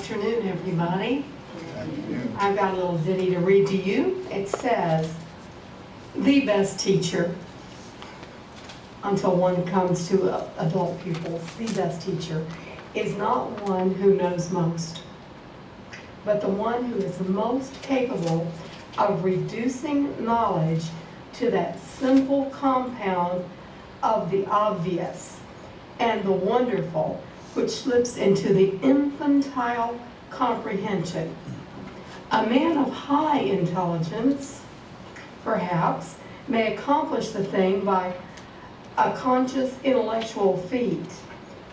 afternoon, everybody. I've got a little ditty to read to you. It says, the best teacher, until one comes to adult pupils, the best teacher is not one who knows most, but the one who is most capable of reducing knowledge to that simple compound of the obvious and the wonderful, which slips into the infantile comprehension. A man of high intelligence, perhaps, may accomplish the thing by a conscious intellectual feat,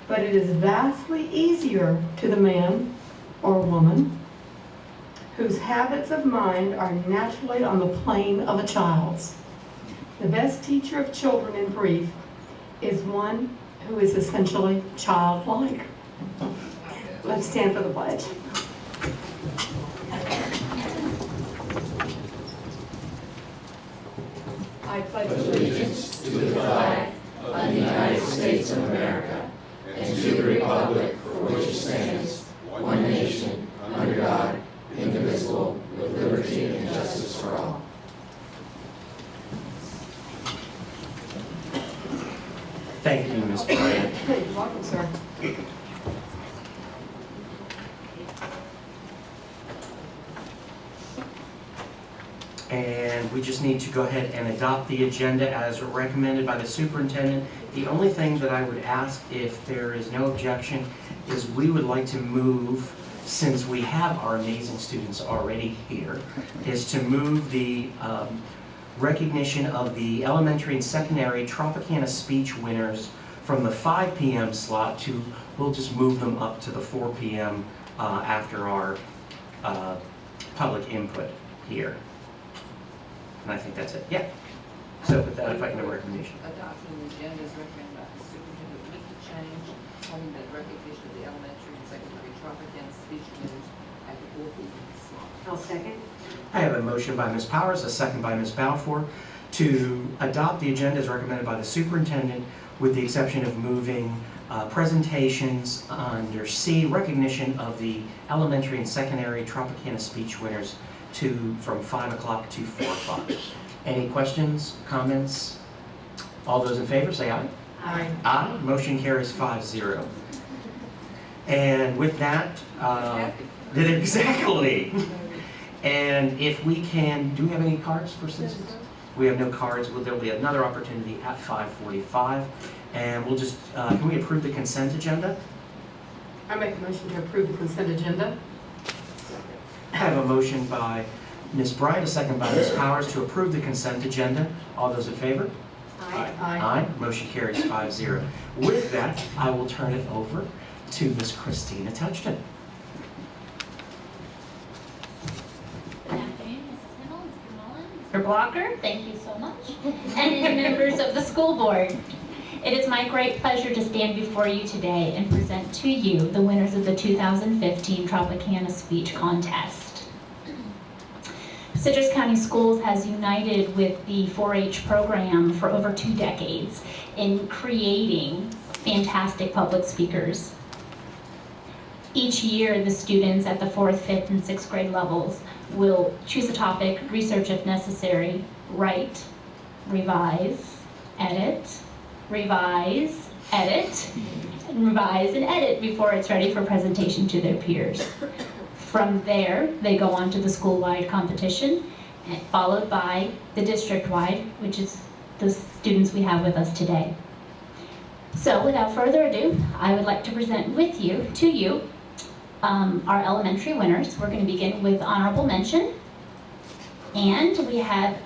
but it is vastly easier to the man or woman whose habits of mind are naturally on the plane of a child's. The best teacher of children, in brief, is one who is essentially childlike. Let's stand for the pledge. I pledge allegiance to the flag of the United States of America and to the republic for which it stands, one nation, under God, indivisible, with liberty and justice for all. Thank you, Ms. Bryant. You're welcome, sir. And we just need to go ahead and adopt the agenda as recommended by the superintendent. The only thing that I would ask, if there is no objection, is we would like to move, since we have our amazing students already here, is to move the recognition of the elementary and secondary Tropicana speech winners from the 5 p.m. slot to, we'll just move them up to the 4 p.m. After our public input here. And I think that's it. Yeah. So with that, if I can have a recommendation. Adoption of the agenda is recommended by the superintendent with the change, holding that recognition of the elementary and secondary Tropicana speech winners at the 4 p.m. slot. I'll second. I have a motion by Ms. Powers, a second by Ms. Balfour, to adopt the agenda as recommended by the superintendent, with the exception of moving presentations under C, recognition of the elementary and secondary Tropicana speech winners from 5 o'clock to 4 o'clock. Any questions, comments? All those in favor say aye. Aye. Aye. Motion carries 5-0. And with that, exactly. And if we can, do we have any cards for citizens? We have no cards. Well, there'll be another opportunity at 5:45. And we'll just, can we approve the consent agenda? I make a motion to approve the consent agenda. I have a motion by Ms. Bryant, a second by Ms. Powers, to approve the consent agenda. All those in favor? Aye. Aye. Motion carries 5-0. With that, I will turn it over to Ms. Christina Touchton. Good afternoon, Mrs. Himmel, Mr. Mullen, Mr. Blocker, thank you so much, and members of the school board. It is my great pleasure to stand before you today and present to you the winners of the 2015 Tropicana Speech Contest. Citrus County Schools has united with the 4-H program for over 2 decades in creating fantastic public speakers. Each year, the students at the 4th, 5th, and 6th grade levels will choose a topic, research if necessary, write, revise, edit, revise, edit, and revise and edit before it's ready for presentation to their peers. From there, they go on to the school-wide competition, followed by the district-wide, which is the students we have with us today. So without further ado, I would like to present to you, our elementary winners. We're going to begin with honorable mention. And we have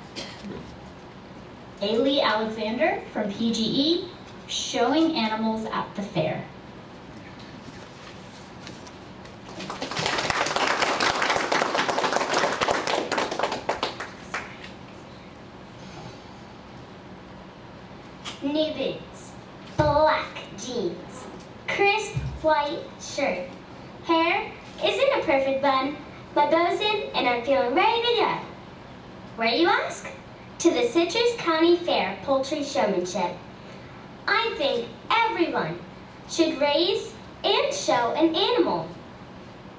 Ailey Alexander from PGE, Showing Animals at the Fair. New boots, black jeans, crisp white shirt. Hair isn't a perfect bun. My bow's in and I'm feeling ready to go. Where, you ask? To the Citrus County Fair Poultry Showmanship. I think everyone should raise and show an animal.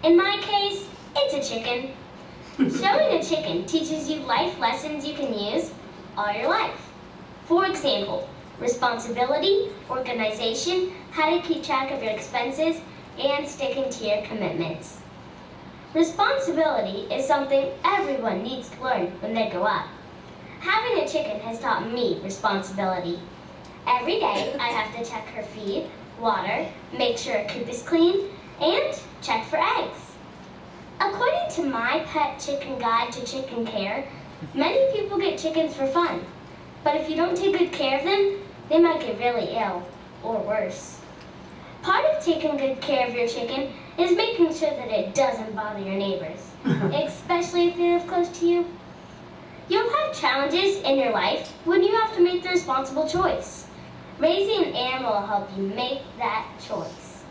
In my case, it's a chicken. Showing a chicken teaches you life lessons you can use all your life. For example, responsibility, organization, how to keep track of your expenses, and sticking to your commitments. Responsibility is something everyone needs to learn when they grow up. Having a chicken has taught me responsibility. Every day, I have to check her feed, water, make sure her coop is clean, and check for eggs. According to my pet chicken guide to chicken care, many people get chickens for fun. But if you don't take good care of them, they might get really ill, or worse. Part of taking good care of your chicken is making sure that it doesn't bother your neighbors, especially if they live close to you. You'll have challenges in your life when you have to make the responsible choice. Raising an animal will help you make that choice.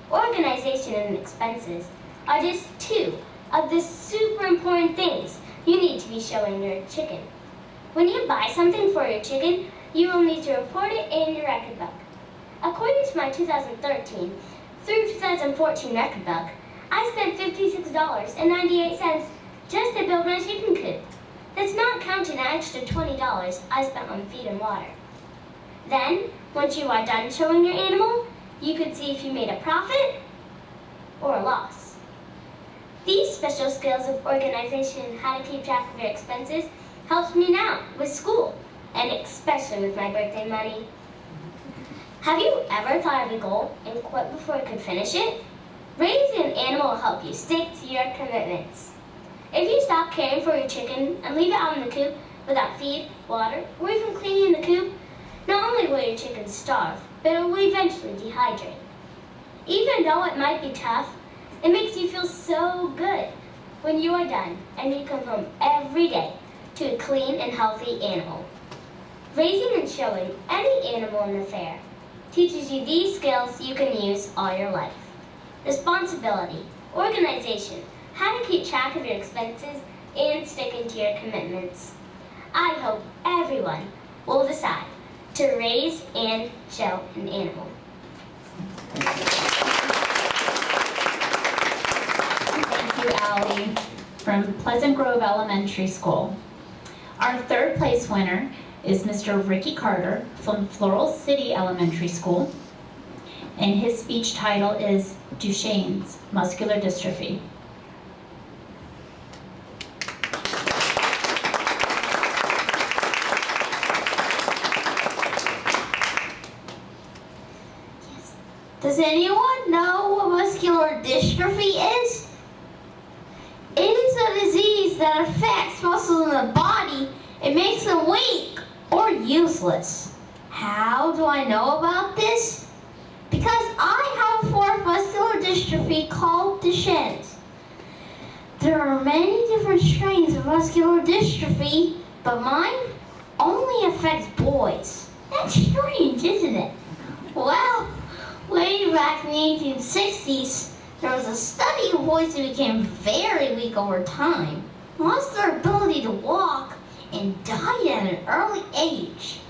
Organization and expenses are just two of the super important things you need to be showing your chicken. When you buy something for your chicken, you will need to report it in your record book. According to my 2013 through 2014 record book, I spent $56.98 just to build my chicken coop. That's not counting the extra $20 I spent on feed and water. Then, once you are done showing your animal, you could see if you made a profit or a loss. These special skills of organization and how to keep track of your expenses helps me now with school, and especially with my birthday money. Have you ever thought of a goal and quit before you could finish it? Raising an animal will help you stick to your commitments. If you stop caring for your chicken and leave it out in the coop without feed, water, or even cleaning the coop, not only will your chicken starve, but it will eventually dehydrate. Even though it might be tough, it makes you feel so good when you are done and you come home every day to a clean and healthy animal. Raising and showing any animal in the fair teaches you these skills you can use all your life. Responsibility, organization, how to keep track of your expenses, and sticking to your commitments. I hope everyone will decide to raise and show an animal. Thank you, Allie, from Pleasant Grove Elementary School. Our third place winner is Mr. Ricky Carter from Floral City Elementary School, and his speech title is Duchenne's Muscular Dystrophy. Does anyone know what muscular dystrophy is? It is a disease that affects muscles in the body and makes them weak or useless. How do I know about this? Because I have a form of muscular dystrophy called Duchenne's. There are many different strains of muscular dystrophy, but mine only affects boys. That's strange, isn't it? Well, way back in the 1860s, there was a study of boys who became very weak over time, lost their ability to walk, and died at an early age.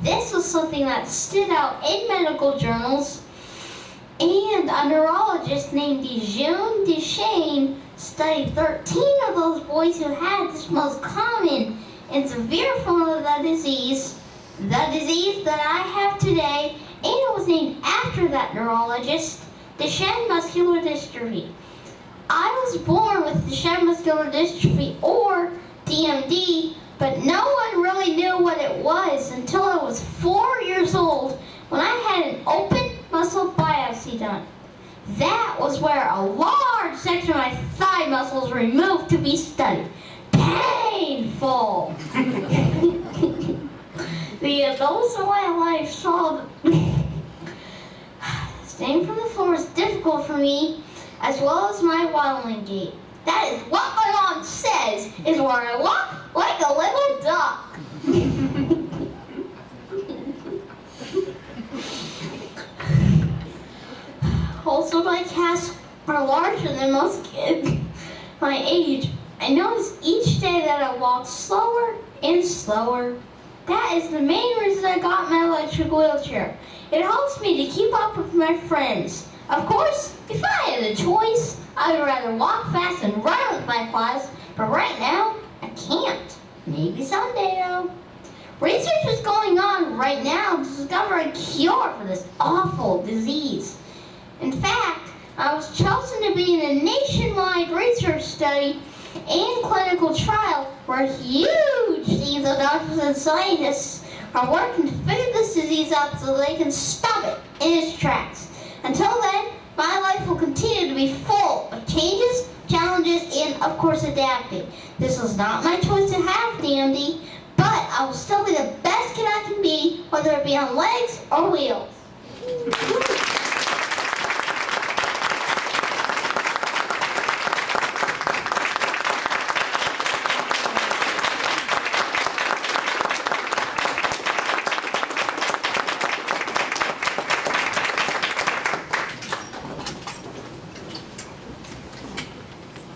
This was something that stood out in medical journals, and a neurologist named Jean Duchenne studied 13 of those boys who had this most common and severe form of the disease that I have today, and it was named after that neurologist, Duchenne muscular dystrophy. I was born with Duchenne muscular dystrophy, or DMD, but no one really knew what it was until I was 4 years old when I had an open muscle biopsy done. That was where a large section of my thigh muscles were removed to be studied. Painful! The adults in my life saw staying from the floor is difficult for me, as well as my waddling gait. That is what my mom says is where I walk like a little duck. Also, my calves are larger than most kids my age. I notice each day that I walk slower and slower. That is the main reason I got my electric wheelchair. It helps me to keep up with my friends. Of course, if I had a choice, I'd rather walk fast and run with my class, but right now, I can't. Maybe someday, though. Research is going on right now to discover a cure for this awful disease. In fact, I was chosen to be in a nationwide research study and clinical trial where huge teams of doctors and scientists are working to figure this disease out so they can stop it in its tracks. Until then, my life will continue to be full of changes, challenges, and, of course, adapting. This was not my choice to have DMD, but I will still be the best kid I can be, whether it be on legs or wheels.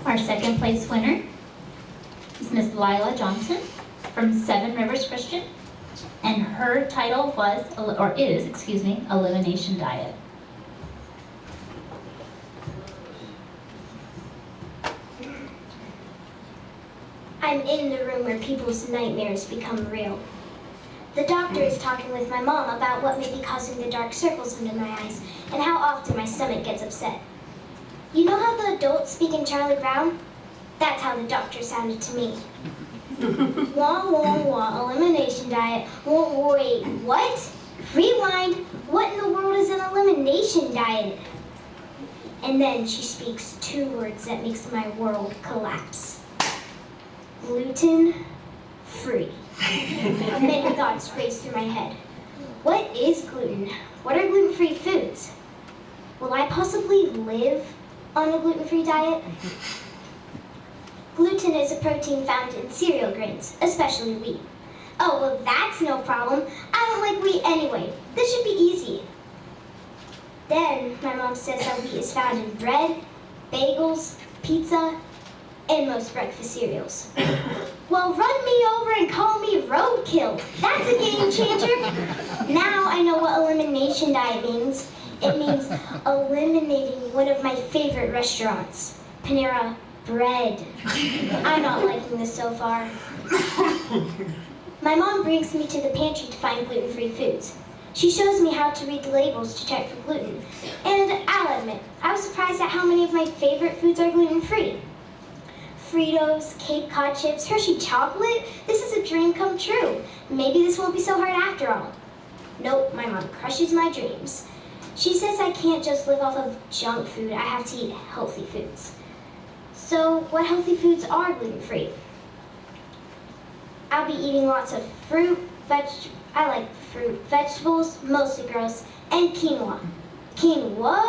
Our second place winner is Miss Lila Johnson from Seven Rivers Christian, and her title was, or is, excuse me, Elimination Diet. I'm in the room where people's nightmares become real. The doctor is talking with my mom about what may be causing the dark circles under my eyes and how often my stomach gets upset. You know how the adults speak in Charlie Brown? That's how the doctor sounded to me. Wah, wah, wah, elimination diet. Wait, what? Rewind. What in the world is an elimination diet? And then she speaks two words that makes my world collapse. Gluten free. Many thoughts race through my head. What is gluten? What are gluten-free foods? Will I possibly live on a gluten-free diet? Gluten is a protein found in cereal grains, especially wheat. Oh, well, that's no problem. I don't like wheat anyway. This should be easy. Then my mom says that wheat is found in bread, bagels, pizza, and most breakfast cereals. Well, run me over and call me roadkill. That's a game changer. Now I know what elimination diet means. It means eliminating one of my favorite restaurants, Panera Bread. I'm not liking this so far. My mom brings me to the pantry to find gluten-free foods. She shows me how to read the labels to check for gluten. And I'll admit, I was surprised at how many of my favorite foods are gluten-free. Fritos, Cape Cod chips, Hershey chocolate. This is a dream come true. Maybe this won't be so hard after all. Nope, my mom crushes my dreams. She says I can't just live off of junk food. I have to eat healthy foods. So what healthy foods are gluten-free? I'll be eating lots of fruit, vegetables, mostly gross, and quinoa. Quinoa?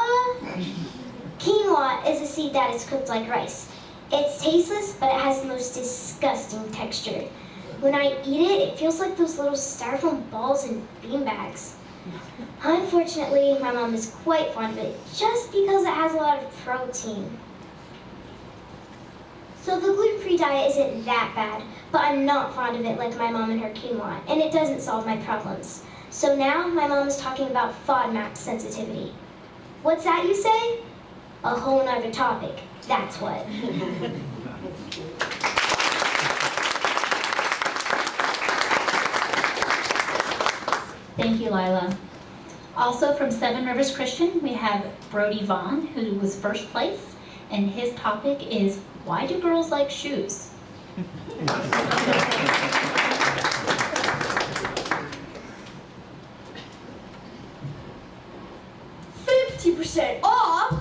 Quinoa is a seed that is cooked like rice. It's tasteless, but it has the most disgusting texture. When I eat it, it feels like those little styrofoam balls and beanbags. Unfortunately, my mom is quite fond of it, just because it has a lot of protein. So the gluten-free diet isn't that bad, but I'm not fond of it like my mom and her quinoa, and it doesn't solve my problems. So now, my mom is talking about FODMAP sensitivity. What's that, you say? A whole nother topic, that's what. Thank you, Lila. Also from Seven Rivers Christian, we have Brody Vaughn, who was first place, and his topic is, why do girls like shoes? 50% off?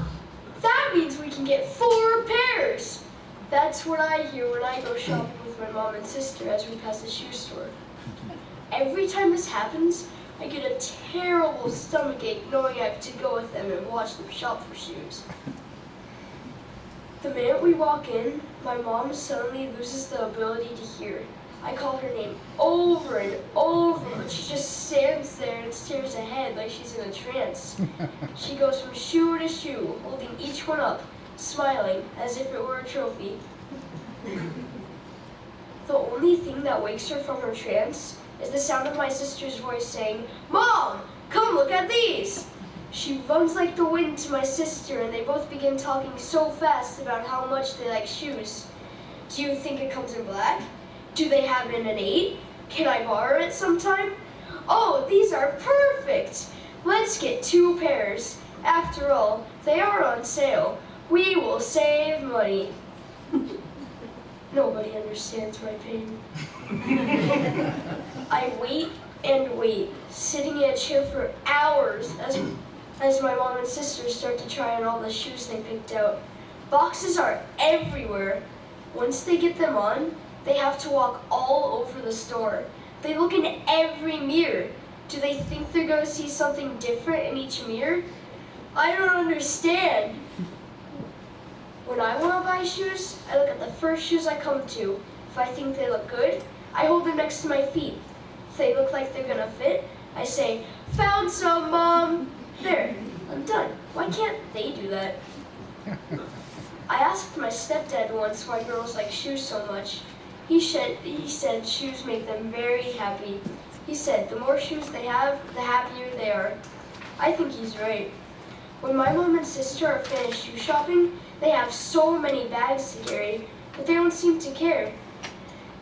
That means we can get 4 pairs. That's what I hear when I go shopping with my mom and sister as we pass the shoe store. Every time this happens, I get a terrible stomachache knowing I have to go with them and watch them shop for shoes. The minute we walk in, my mom suddenly loses the ability to hear. I call her name over and over, but she just stands there and stares ahead like she's in a trance. She goes from shoe to shoe, holding each one up, smiling as if it were a trophy. The only thing that wakes her from her trance is the sound of my sister's voice saying, "Mom, come look at these!" She runs like the wind to my sister, and they both begin talking so fast about how much they like shoes. Do you think it comes in black? Do they have it in an 8? Can I borrow it sometime? Oh, these are perfect! Let's get 2 pairs. After all, they are on sale. We will save money. Nobody understands my pain. I wait and wait, sitting in a chair for hours as my mom and sister start to try on all the shoes they picked out. Boxes are everywhere. Once they get them on, they have to walk all over the store. They look in every mirror. Do they think they're going to see something different in each mirror? I don't understand. When I want to buy shoes, I look at the first shoes I come to. If I think they look good, I hold them next to my feet. If they look like they're going to fit, I say, "Found some, Mom." There, I'm done. Why can't they do that? I asked my stepdad once why girls like shoes so much. He said shoes make them very happy. He said the more shoes they have, the happier they are. I think he's right. When my mom and sister are finished shoe shopping, they have so many bags to carry, but they don't seem to care.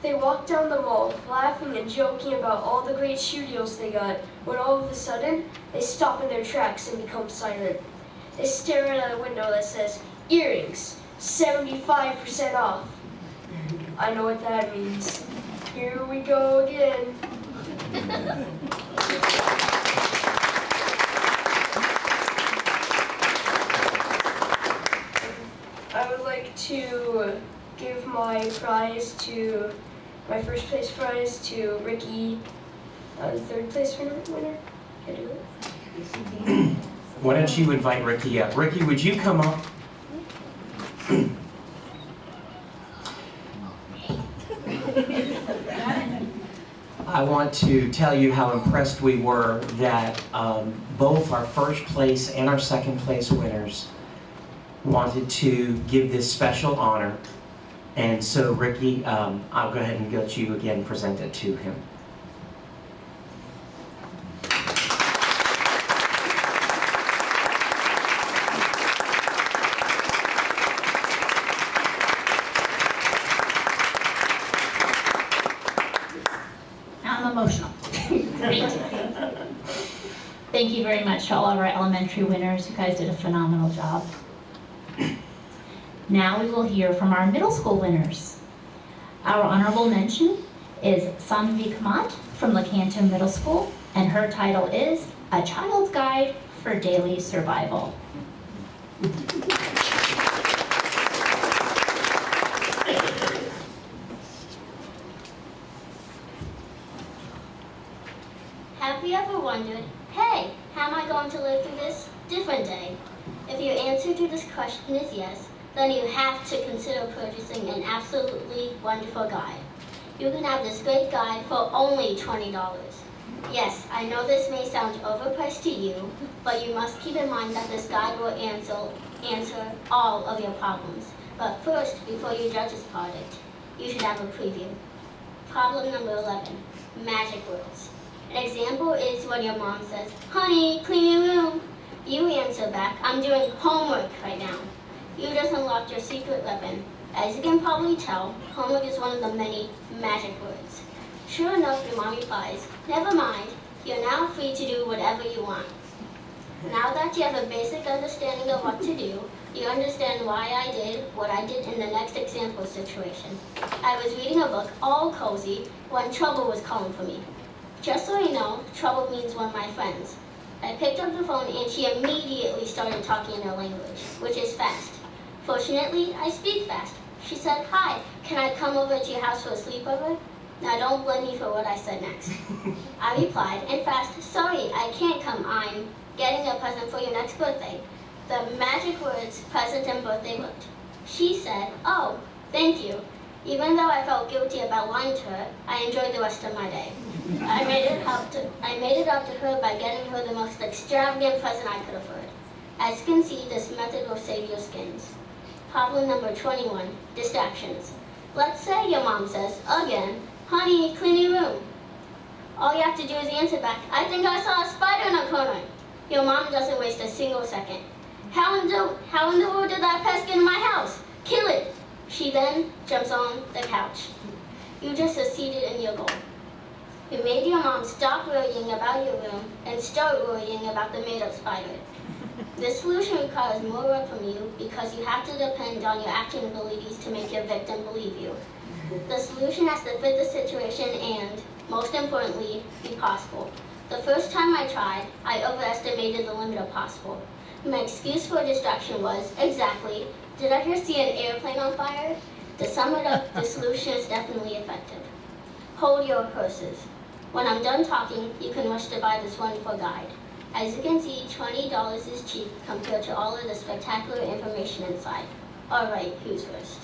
They walk down the mall, laughing and joking about all the great shoe deals they got, when all of a sudden, they stop in their tracks and become silent. They stare at a window that says, "Earrings, 75% off." I know what that means. Here we go again. I would like to give my first place prize to Ricky, the third place winner. Can I do it? Why don't you invite Ricky up? Ricky, would you come up? I want to tell you how impressed we were that both our first place and our second place winners wanted to give this special honor. And so, Ricky, I'll go ahead and go to you again, present it to him. I'm emotional. Great. Thank you very much to all of our elementary winners. You guys did a phenomenal job. Now we will hear from our middle school winners. Our honorable mention is Sanvi Kamat from Lecanto Middle School, and her title is A Child's Guide for Daily Survival. Have you ever wondered, hey, how am I going to live through this different day? If your answer to this question is yes, then you have to consider purchasing an absolutely wonderful guide. You can have this great guide for only $20. Yes, I know this may sound overpriced to you, but you must keep in mind that this guide will answer all of your problems. But first, before you judge this product, you should have a preview. Problem number 11, magic words. An example is when your mom says, "Honey, clean your room." You answer back, "I'm doing homework right now." You just unlocked your secret weapon. As you can probably tell, homework is one of the many magic words. Sure enough, your mom replies, "Never mind, you're now free to do whatever you want." Now that you have a basic understanding of what to do, you understand why I did what I did in the next example situation. I was reading a book, all cozy, when trouble was calling for me. Just so you know, trouble means one of my friends. I picked up the phone and she immediately started talking in her language, which is fast. Fortunately, I speak fast. She said, "Hi, can I come over to your house for a sleepover?" Now don't blame me for what I said next. I replied in fast, "Sorry, I can't come. I'm getting a present for your next birthday." The magic words present and birthday worked. She said, "Oh, thank you." Even though I felt guilty about lying to her, I enjoyed the rest of my day. I made it up to her by getting her the most extravagant present I could afford. As you can see, this method will save your skins. Problem number 21, distractions. Let's say your mom says, again, "Honey, clean your room." All you have to do is answer back, "I think I saw a spider in a corner." Your mom doesn't waste a single second. How in the world did that pest get in my house? Kill it! She then jumps on the couch. You just succeeded in your goal. You made your mom stop worrying about your room and start worrying about the made-up spider. This solution requires more work from you because you have to depend on your acting abilities to make your victim believe you. The solution has to fit the situation and, most importantly, be possible. The first time I tried, I overestimated the limit of possible. My excuse for distraction was, exactly, did I just see an airplane on fire? To sum it up, the solution is definitely effective. Hold your horses. When I'm done talking, you can rush to buy this wonderful guide. As you can see, $20 is cheap compared to all of the spectacular information inside. All right, who's first?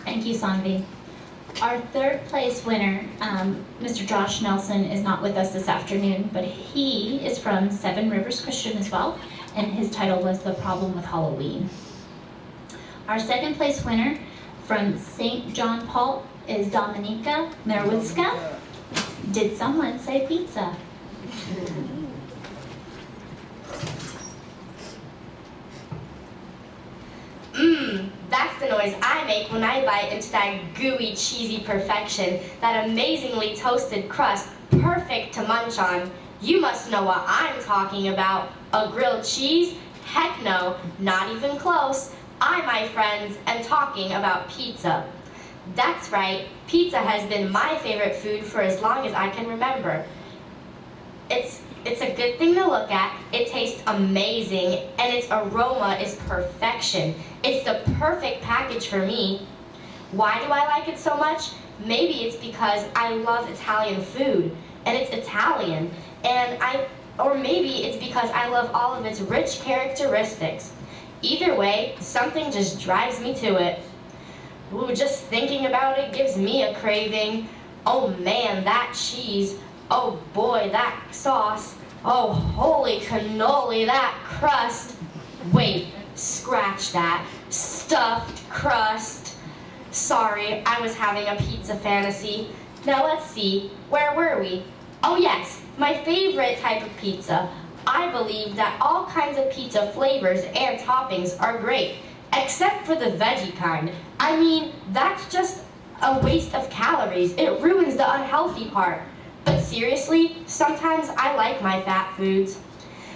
Thank you, Sanvi. Our third place winner, Mr. Josh Nelson, is not with us this afternoon, but he is from Seven Rivers Christian as well, and his title was The Problem with Halloween. Our second place winner from St. John Paul is Dominika Merwitska. Did someone say pizza? That's the noise I make when I bite into that gooey, cheesy perfection, that amazingly toasted crust, perfect to munch on. You must know what I'm talking about. A grilled cheese? Heck no, not even close. I, my friends, am talking about pizza. That's right, pizza has been my favorite food for as long as I can remember. It's a good thing to look at, it tastes amazing, and its aroma is perfection. It's the perfect package for me. Why do I like it so much? Maybe it's because I love Italian food, and it's Italian, or maybe it's because I love all of its rich characteristics. Either way, something just drives me to it. Ooh, just thinking about it gives me a craving. Oh man, that cheese. Oh boy, that sauce. Oh, holy cannoli, that crust. Wait, scratch that. Stuffed crust. Sorry, I was having a pizza fantasy. Now let's see, where were we? Oh yes, my favorite type of pizza. I believe that all kinds of pizza flavors and toppings are great, except for the veggie kind. I mean, that's just a waste of calories. It ruins the unhealthy part. But seriously, sometimes I like my fat foods.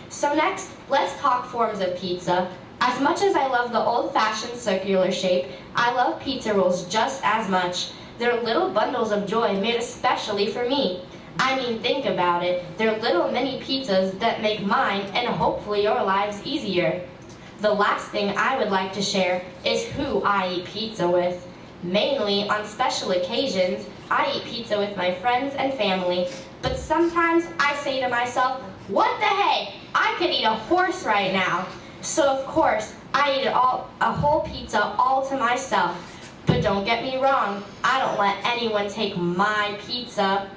So next, let's talk forms of pizza. As much as I love the old-fashioned circular shape, I love pizza rolls just as much. They're little bundles of joy made especially for me. I mean, think about it. They're little mini pizzas that make mine and hopefully your lives easier. The last thing I would like to share is who I eat pizza with. Mainly on special occasions, I eat pizza with my friends and family, but sometimes I say to myself, what the heck, I could eat a horse right now. So of course, I eat a whole pizza all to myself. But don't get me wrong, I don't let anyone take my pizza.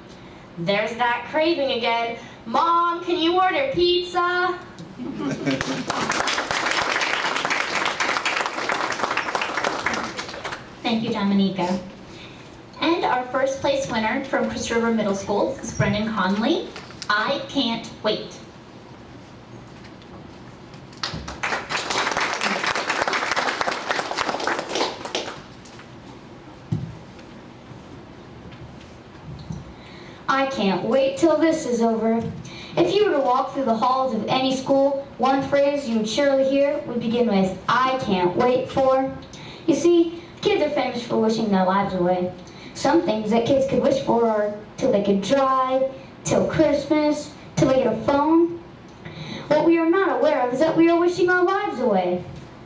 There's that craving again. Mom, can you order pizza? Thank you, Dominika. And our first place winner from Chris River Middle School is Brendan Conley. I can't wait. I can't wait till this is over. If you were to walk through the halls of any school, one phrase you would surely hear would begin with, I can't wait for. You see, kids are famous for wishing their lives away. Some things that kids could wish for are till they could drive, till Christmas, till they get a phone. What we are not aware of is that we are wishing our lives away.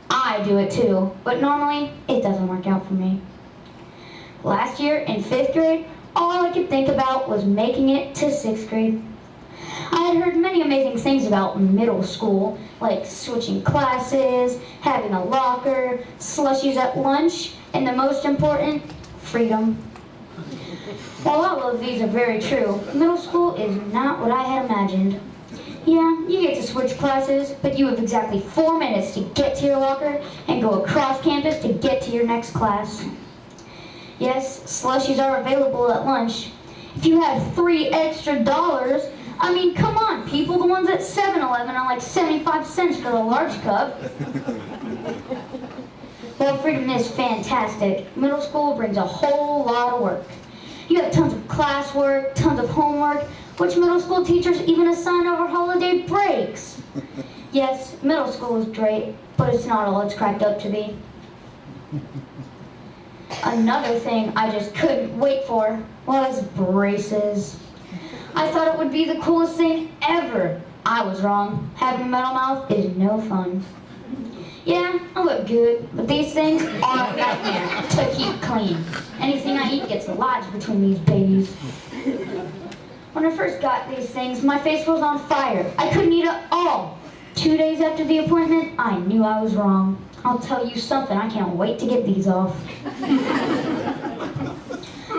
I do it too, but normally it doesn't work out for me. Last year in 5th grade, all I could think about was making it to 6th grade. I had heard many amazing things about middle school, like switching classes, having a locker, slushies at lunch, and the most important, freedom. While all of these are very true, middle school is not what I had imagined. Yeah, you get to switch classes, but you have exactly 4 minutes to get to your locker and go across campus to get to your next class. Yes, slushies are available at lunch. If you had $3 extra, I mean, come on, people, the ones at 7-Eleven are like 75 cents for the large cup. Well, freedom is fantastic. Middle school brings a whole lot of work. You have tons of classwork, tons of homework, which middle school teachers even assign over holiday breaks. Yes, middle school is great, but it's not all it's cracked up to be. Another thing I just couldn't wait for was braces. I thought it would be the coolest thing ever. I was wrong. Having a metal mouth is no fun. Yeah, I look good, but these things are a nightmare to keep clean. Anything I eat gets lodged between these babies. When I first got these things, my face was on fire. I couldn't eat at all. 2 days after the appointment, I knew I was wrong. I'll tell you something, I can't wait to get these off.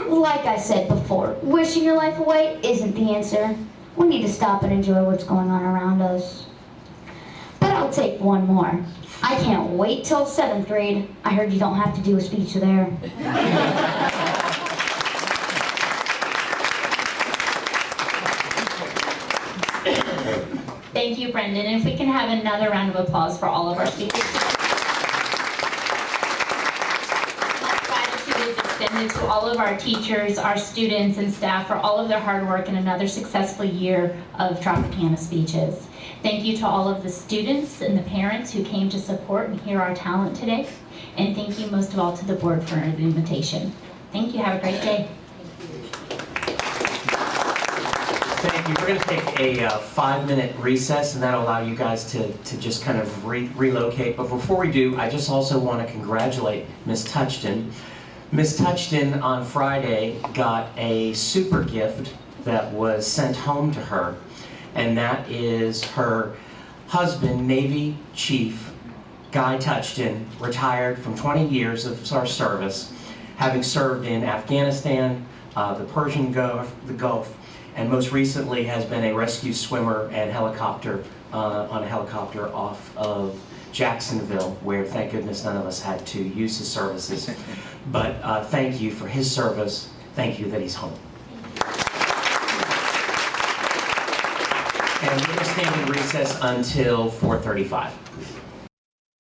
Like I said before, wishing your life away isn't the answer. We need to stop and enjoy what's going on around us. But I'll take one more. I can't wait till 7th grade. I heard you don't have to do a speech there. Thank you, Brendan. And if we can have another round of applause for all of our speakers. Gratitude is extended to all of our teachers, our students, and staff for all of their hard work and another successful year of Tropicana speeches. Thank you to all of the students and the parents who came to support and hear our talent today. And thank you most of all to the board for the invitation. Thank you. Have a great day. Thank you. We're going to take a 5-minute recess, and that'll allow you guys to just kind of relocate. But before we do, I just also want to congratulate Ms. Touchton. Ms. Touchton on Friday got a super gift that was sent home to her, and that is her husband, Navy Chief Guy Touchton, retired from 20 years of our service, having served in Afghanistan, the Persian Gulf, the Gulf, and most recently has been a rescue swimmer and helicopter on a helicopter off of Jacksonville, where thank goodness none of us had to use his services. But thank you for his service. Thank you that he's home. And we're going to stand in recess until 4:35.